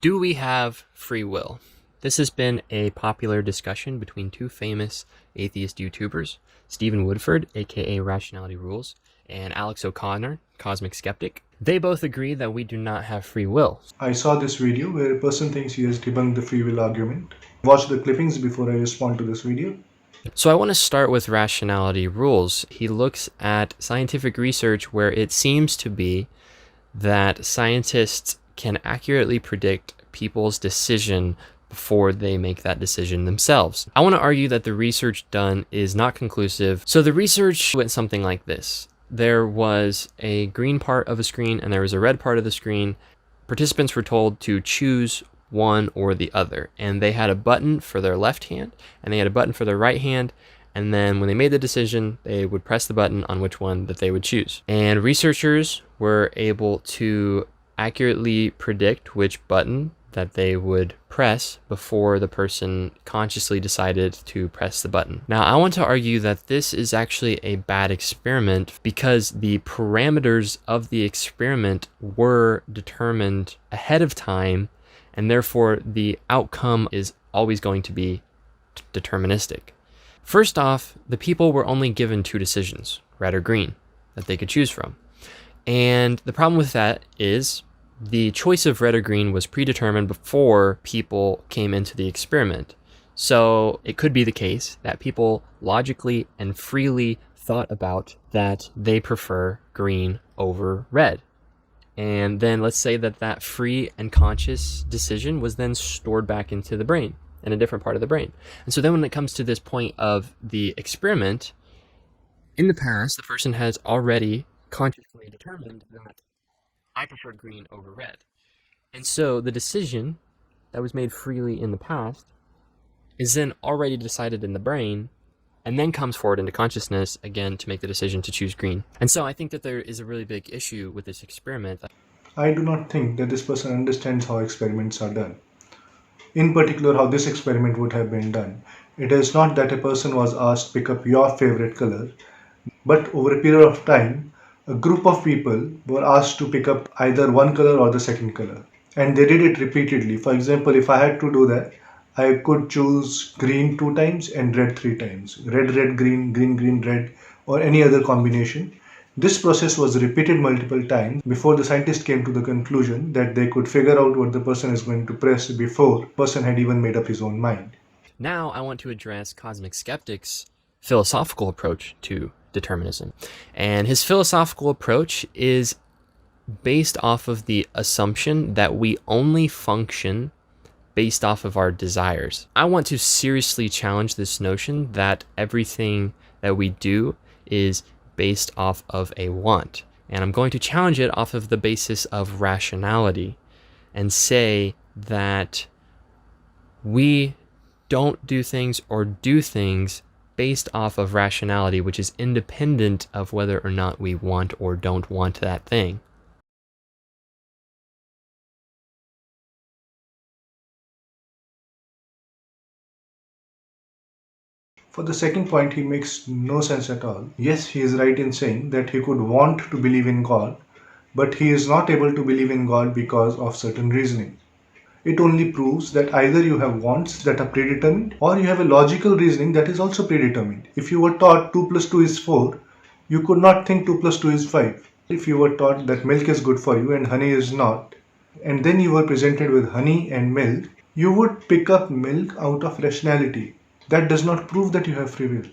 Do we have free will? This has been a popular discussion between two famous atheist YouTubers, Stephen Woodford, aka Rationality Rules, and Alex O'Connor, CosmicSkeptic. They both agree that we do not have free will. I saw this video where a person thinks he has debunked the free will argument. Watch the clippings before I respond to this video. So I want to start with Rationality Rules. He looks at scientific research where it seems to be that scientists can accurately predict people's decision before they make that decision themselves. I want to argue that the research done is not conclusive. So the research went something like this. There was a green part of a screen and there was a red part of the screen. Participants were told to choose one or the other, and they had a button for their left hand and they had a button for their right hand, and then when they made the decision they would press the button on which one that they would choose. And researchers were able to accurately predict which button that they would press before the person consciously decided to press the button. Now, I want to argue that this is actually a bad experiment because the parameters of the experiment were determined ahead of time, and therefore the outcome is always going to be deterministic. First off, the people were only given two decisions, red or green, that they could choose from. And the problem with that is the choice of red or green was predetermined before people came into the experiment. So it could be the case that people logically and freely thought about that they prefer green over red. And then let's say that that free and conscious decision was then stored back into the brain, in a different part of the brain. And so then when it comes to this point of the experiment, in the past, the person has already consciously determined that I prefer green over red. And so the decision that was made freely in the past is then already decided in the brain and then comes forward into consciousness again to make the decision to choose green. And so I think that there is a really big issue with this experiment. I do not think that this person understands how experiments are done. In particular, how this experiment would have been done. It is not that a person was asked to pick up your favorite color, but over a period of time, a group of people were asked to pick up either one color or the second color. And they did it repeatedly. For example, if I had to do that, I could choose green 2 times and red 3 times. Red, red, green, green, green, red, or any other combination. This process was repeated multiple times before the scientist came to the conclusion that they could figure out what the person is going to press before the person had even made up his own mind. Now I want to address CosmicSkeptic's philosophical approach to determinism. And his philosophical approach is based off of the assumption that we only function based off of our desires. I want to seriously challenge this notion that everything that we do is based off of a want. And I'm going to challenge it off of the basis of rationality and say that we don't do things or do things based off of rationality, which is independent of whether or not we want or don't want that thing. For the second point, he makes no sense at all. Yes, he is right in saying that he could want to believe in God, but he is not able to believe in God because of certain reasoning. It only proves that either you have wants that are predetermined or you have a logical reasoning that is also predetermined. If you were taught 2 plus 2 is 4, you could not think 2 plus 2 is 5. If you were taught that milk is good for you and honey is not, and then you were presented with honey and milk, you would pick up milk out of rationality. That does not prove that you have free will.